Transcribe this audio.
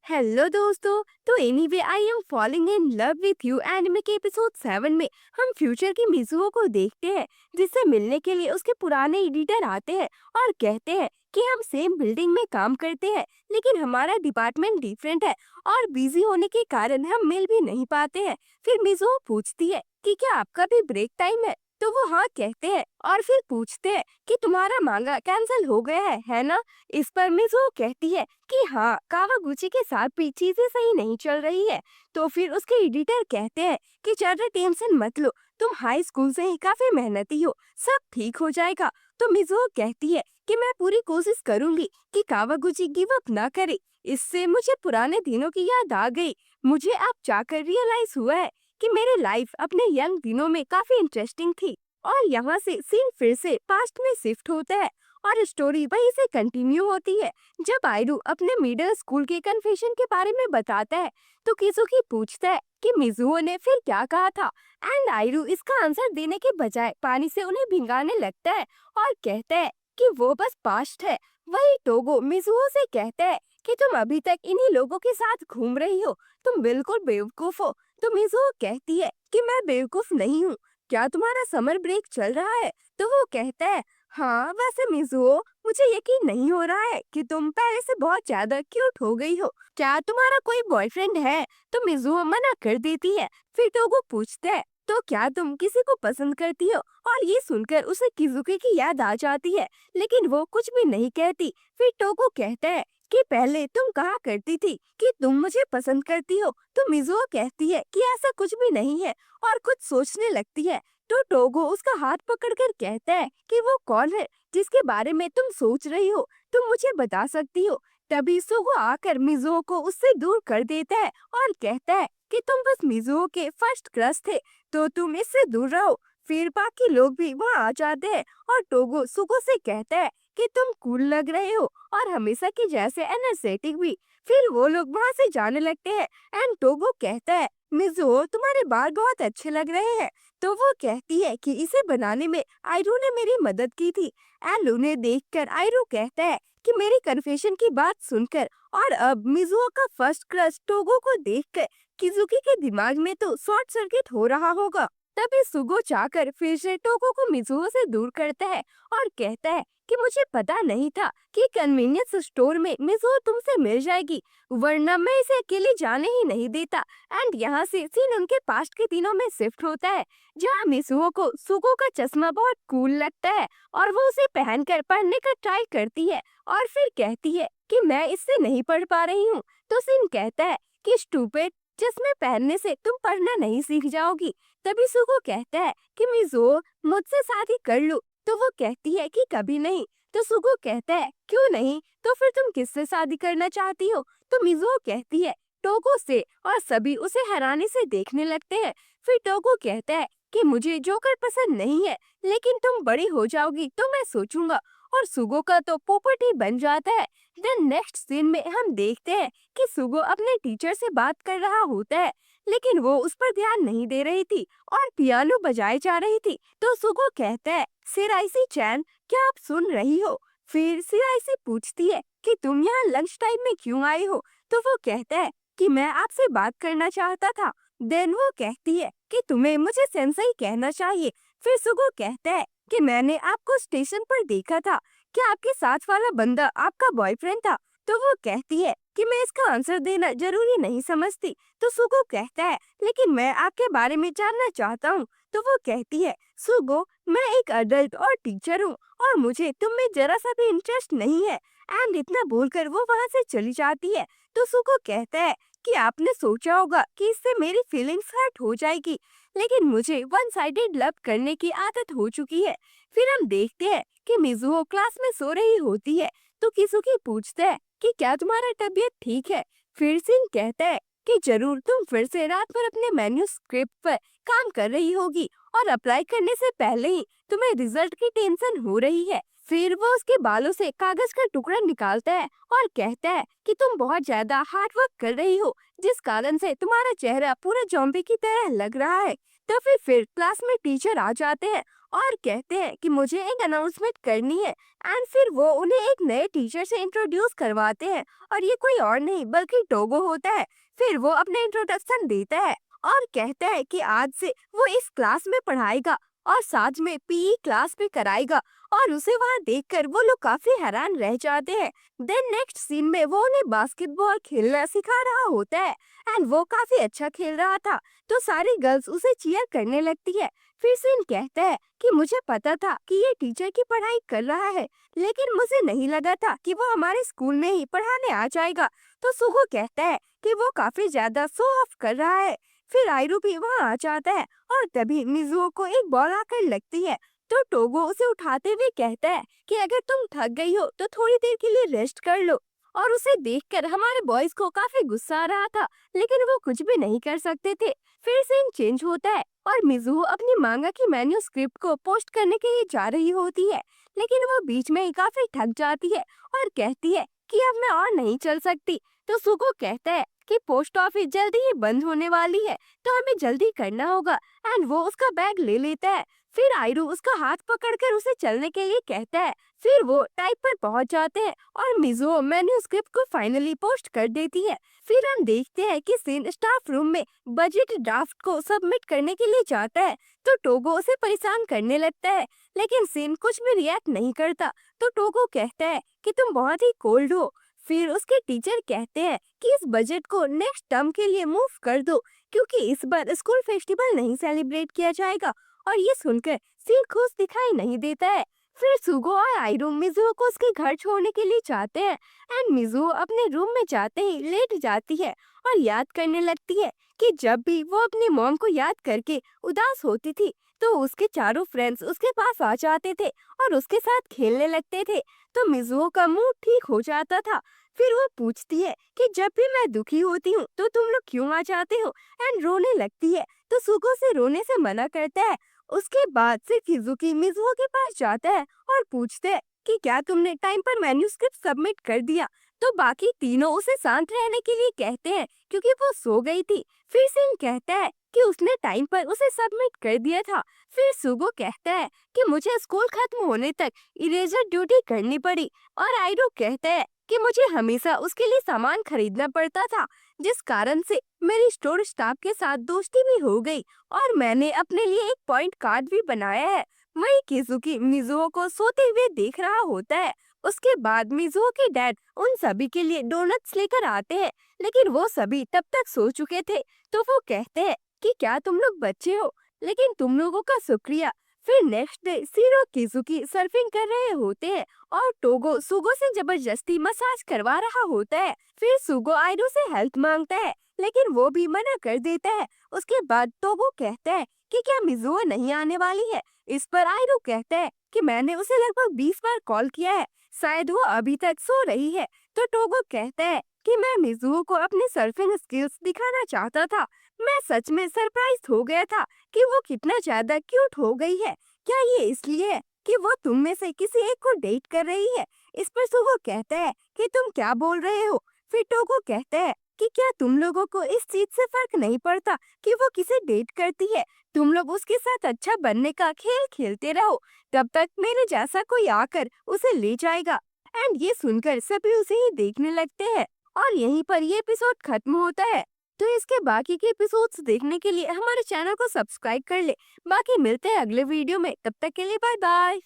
Hello दोस्तों। तो anyway I am falling in love with you anime के episode 7 में हम फ्यूचर की मिजुओ को देखते हैं, जिससे मिलने के लिए उसके पुराने एडिटर आते हैं और कहते हैं कि हम सेम बिल्डिंग में काम करते हैं, लेकिन हमारा डिपार्टमेंट डिफरेंट है और बिजी होने के कारण हम मिल भी नहीं पाते हैं। फिर मिजुओ पूछती है कि क्या आपका भी ब्रेक टाइम है, तो वो हाँ कहते हैं और फिर पूछते हैं कि तुम्हारा मांगा कैंसिल हो गया है ना। इस पर मिजुओ कहती है कि हाँ, कावागुची के साथ भी चीजें सही नहीं चल रही है। तो फिर उसके एडिटर कहते हैं कि ज्यादा टेंशन मत लो, तुम हाई स्कूल से ही काफी मेहनती हो, सब ठीक हो जाएगा। तो मिजुओ कहती है कि मैं पूरी कोशिश करूंगी कि कावागुची गिव अप ना करे। इससे मुझे पुराने दिनों की याद आ गई। मुझे अब जाकर रियलाइज हुआ है कि मेरी लाइफ अपने यंग दिनों में काफी इंटरेस्टिंग थी। और यहाँ से सीन फिर से पास्ट में शिफ्ट होता है और स्टोरी वहीं से कंटिन्यू होती है। जब आयरू अपने मिडिल स्कूल के कन्फेशन के बारे में बताता है, तो किजुकी पूछता है कि मिजुओ ने फिर क्या कहा था, एंड आयरू इसका आंसर देने के बजाय पानी से उन्हें भिंगाने लगता है और कहता है कि वो बस पास्ट है। वही टोगो मिजुओ से कहता है कि तुम अभी तक इन्हीं लोगों के साथ घूम रही हो, तुम बिल्कुल बेवकूफ हो। तो मिजुओ कहती है कि मैं बेवकूफ नहीं हूँ, क्या तुम्हारा समर ब्रेक चल रहा है? तो वो कहता है हाँ, वैसे मिजुओ, मुझे यकीन नहीं हो रहा है कि तुम पहले से बहुत ज्यादा क्यूट हो गई हो। क्या तुम्हारा कोई बॉयफ्रेंड है? तो मिजुओ मना कर देती है। फिर टोगो पूछता है तो क्या तुम किसी को पसंद करती हो? और ये सुनकर उसे किजुकी की याद आ जाती है, लेकिन वो कुछ भी नहीं कहती। फिर टोगो कहता है कि पहले तुम कहा करती थी कि तुम मुझे पसंद करती हो। तो मिजुओ कहती है कि ऐसा कुछ भी नहीं है और कुछ सोचने लगती है। तो टोगो उसका हाथ पकड़कर कहता है कि वो कौन है जिसके बारे में तुम सोच रही हो, तुम मुझे बता सकती हो। तभी सुगो आकर मिजुओ को उससे दूर कर देता है और कहता है कि तुम बस मिजुओ के फर्स्ट क्रश थे, तो तुम इससे दूर रहो। फिर बाकी लोग भी वहाँ आ जाते हैं और टोगो सुगो से कहता है कि तुम कूल लग रहे हो और हमेशा की जैसे एनर्जेटिक भी। फिर वो लोग वहाँ से जाने लगते हैं एंड टोगो कहता है मिजुओ, तुम्हारे बाल बहुत अच्छे लग रहे हैं। तो वो कहती है कि इसे बनाने में आयरू ने मेरी मदद की थी। एंड उन्हें देखकर आयरू कहता है कि मेरी कन्फेशन की बात सुनकर और अब मिजुओ का फर्स्ट क्रश टोगो को देखकर किजुकी के दिमाग में तो शॉर्ट सर्किट हो रहा होगा। तभी सुगो चाहकर फिर से टोगो को मिजुओ से दूर करता है और कहता है कि मुझे पता नहीं था कि कन्वीनियंस स्टोर में मिजुओ तुमसे मिल जाएगी, वरना मैं इसे अकेले जाने ही नहीं देता। एंड यहाँ से सीन उनके पास्ट के दिनों में शिफ्ट होता है, जहाँ मिसुओ को सुगो का चश्मा बहुत कूल लगता है और वो उसे पहनकर पढ़ने का ट्राई करती है और फिर कहती है कि मैं इससे नहीं पढ़ पा रही हूँ। तो सिन कहता है कि स्टूपिड, चश्मे पहनने से तुम पढ़ना नहीं सीख जाओगी। तभी सुगो कहता है कि मिजुओ, मुझसे शादी कर लो। तो वो कहती है कि कभी नहीं। तो सुगो कहता है क्यों नहीं, तो फिर तुम किससे शादी करना चाहती हो? तो मिजुओ कहती है टोगो से, और सभी उसे हैरानी से देखने लगते हैं। फिर टोगो कहता है कि मुझे जोकर पसंद नहीं है, लेकिन तुम बड़ी हो जाओगी तो मैं सोचूंगा। और सुगो का तो पोपट ही बन जाता है। देन नेक्स्ट सीन में हम देखते हैं कि सुगो अपने टीचर से बात कर रहा होता है, लेकिन वो उस पर ध्यान नहीं दे रही थी और पियानो बजाई जा रही थी। तो सुगो कहता है सिराइसी चैन, क्या आप सुन रही हो? फिर सिराइसी पूछती है कि तुम यहाँ लंच टाइम में क्यों आई हो? तो वो कहता है कि मैं आपसे बात करना चाहता था। देन वो कहती है कि तुम्हें मुझे सेंसेई कहना चाहिए। फिर सुगो कहता है कि मैंने आपको स्टेशन पर देखा था, क्या आपके साथ वाला बंदा आपका बॉयफ्रेंड था? तो वो कहती है कि मैं इसका आंसर देना जरूरी नहीं समझती। तो सुगो कहता है लेकिन मैं आपके बारे में जानना चाहता हूँ। तो वो कहती है सुगो, मैं एक अडल्ट और टीचर हूँ और मुझे तुम में जरा सा भी इंटरेस्ट नहीं है। एंड इतना बोलकर वो वहाँ से चली जाती है। तो सुगो कहता है कि आपने सोचा होगा कि इससे मेरी फीलिंग्स हर्ट हो जाएगी, लेकिन मुझे वन साइडेड लव करने की आदत हो चुकी है। फिर हम देखते हैं कि मिजुहो क्लास में सो रही होती है। तो किजुकी पूछता है कि क्या तुम्हारा तबीयत ठीक है? फिर सिन कहता है कि जरूर, तुम फिर से रात भर अपने मैन्युस्क्रिप्ट पर काम कर रही होगी और अप्लाई करने से पहले ही तुम्हें रिजल्ट की टेंशन हो रही है। फिर वो उसके बालों से कागज का टुकड़ा निकालता है और कहता है कि तुम बहुत ज्यादा हार्ड वर्क कर रही हो, जिस कारण से तुम्हारा चेहरा पूरा जॉम्बी की तरह लग रहा है। तो फिर क्लास में टीचर आ जाते हैं और कहते हैं कि मुझे एक अनाउंसमेंट करनी है। एंड फिर वो उन्हें एक नए टीचर से इंट्रोड्यूस करवाते हैं और ये कोई और नहीं बल्कि टोगो होता है। फिर वो अपने इंट्रोडक्शन देता है और कहता है कि आज से वो इस क्लास में पढ़ाएगा और साथ में पीई क्लास भी कराएगा। और उसे वहाँ देखकर वो लोग काफी हैरान रह जाते हैं। देन नेक्स्ट सीन में वो उन्हें बास्केटबॉल खेलना सिखा रहा होता है एंड वो काफी अच्छा खेल रहा था, तो सारी गर्ल्स उसे चीयर करने लगती है। फिर सीन कहता है कि मुझे पता था कि ये टीचर की पढ़ाई कर रहा है, लेकिन मुझे नहीं लगा था कि वो हमारे स्कूल में ही पढ़ाने आ जाएगा। तो सुगो कहता है कि वो काफी ज्यादा शो ऑफ कर रहा है। फिर आयरू भी वहाँ आ जाता है और तभी मिजुओ को एक बॉल आकर लगती है। तो टोगो उसे उठाते हुए कहता है कि अगर तुम थक गई हो तो थोड़ी देर के लिए रेस्ट कर लो। और उसे देखकर हमारे बॉयज को काफी गुस्सा आ रहा था, लेकिन वो कुछ भी नहीं कर सकते थे। फिर सीन चेंज होता है और मिजुओ अपनी मांगा की मैन्युस्क्रिप्ट को पोस्ट करने के लिए जा रही होती है, लेकिन वो बीच में ही काफी थक जाती है और कहती है कि अब मैं और नहीं चल सकती। तो सुगो कहता है कि पोस्ट ऑफिस जल्दी ही बंद होने वाली है, तो हमें जल्दी करना होगा। एंड वो उसका बैग ले लेता है। फिर आयरू उसका हाथ पकड़कर उसे चलने के लिए कहता है। फिर वो टाइप पर पहुंच जाते हैं और मिजुओ मैन्युस्क्रिप्ट को फाइनली पोस्ट कर देती है। फिर हम देखते हैं कि सीन स्टाफ रूम में बजट ड्राफ्ट को सबमिट करने के लिए जाता है। तो टोगो उसे परेशान करने लगता है, लेकिन सीन कुछ भी रिएक्ट नहीं करता। तो टोगो कहता है कि तुम बहुत ही कोल्ड हो। फिर उसके टीचर कहते हैं कि इस बजट को नेक्स्ट टर्म के लिए मूव कर दो, क्योंकि इस बार स्कूल फेस्टिवल नहीं सेलिब्रेट किया जाएगा। और ये सुनकर सीन खुश दिखाई नहीं देता है। फिर सुगो और आयरू मिजुओ को उसके घर छोड़ने के लिए चाहते हैं एंड मिजुओ अपने रूम में जाते ही लेट जाती है और याद करने लगती है कि जब भी वो अपनी मॉम को याद करके उदास होती थी, तो उसके चारों फ्रेंड्स उसके पास आ जाते थे और उसके साथ खेलने लगते थे। तो मिजुओ का मूड ठीक हो जाता था। फिर वो पूछती है कि जब भी मैं दुखी होती हूँ तो तुम लोग क्यों आ जाते हो, एंड रोने लगती है। तो सुगो से रोने से मना करता है। उसके बाद से किजुकी मिजुओ के पास जाता है और पूछते हैं कि क्या तुमने टाइम पर मैन्युस्क्रिप्ट सबमिट कर दिया। तो बाकी तीनों उसे शांत रहने के लिए कहते हैं क्योंकि वो सो गई थी। फिर सिंह कहता है कि उसने टाइम पर उसे सबमिट कर दिया था। फिर सुगो कहता है कि मुझे स्कूल खत्म होने तक इरेजर ड्यूटी करनी पड़ी। और आयरो कहता है कि मुझे हमेशा उसके लिए सामान खरीदना पड़ता था, जिस कारण से मेरी स्टोर स्टाफ के साथ दोस्ती भी हो गई और मैंने अपने लिए एक पॉइंट कार्ड भी बनाया है। वही किजुकी मिजुओ को सोते हुए देख रहा होता है। उसके बाद मिजुओ के डैड उन सभी के लिए डोनट्स लेकर आते हैं, लेकिन वो सभी तब तक सो चुके थे। तो वो कहते हैं कि क्या तुम लोग बच्चे हो, लेकिन तुम लोगों का शुक्रिया। फिर नेक्स्ट डे सीरो किजुकी सर्फिंग कर रहे होते हैं और टोगो सुगो से जबरदस्ती मसाज करवा रहा होता है। फिर सुगो आयरो से हेल्प मांगता है, लेकिन वो भी मना कर देता है। उसके बाद टोगो कहता है कि क्या मिजुओ नहीं आने वाली है। इस पर आयरो कहता है कि मैंने उसे लगभग 20 बार कॉल किया है, शायद वो अभी तक सो रही है। तो टोगो कहता है कि मैं मिजुओ को अपने सर्फिंग स्किल्स दिखाना चाहता था। मैं सच में सरप्राइज हो गया था कि वो कितना ज्यादा क्यूट हो गई है। क्या ये इसलिए है कि वो तुम में से किसी एक को डेट कर रही है। इस पर सुगो कहता है कि तुम क्या बोल रहे हो। फिर टोगो कहता है कि क्या तुम लोगों को इस चीज से फर्क नहीं पड़ता कि वो किसे डेट करती है। तुम लोग उसके साथ अच्छा बनने का खेल खेलते रहो, तब तक मेरे जैसा कोई आकर उसे ले जाएगा। एंड ये सुनकर सभी उसे ही देखने लगते हैं और यहीं पर ये एपिसोड खत्म होता है। तो इसके बाकी के एपिसोड्स देखने के लिए हमारे चैनल को सब्सक्राइब कर ले। बाकी मिलते हैं अगले वीडियो में, तब तक के लिए बाय बाय।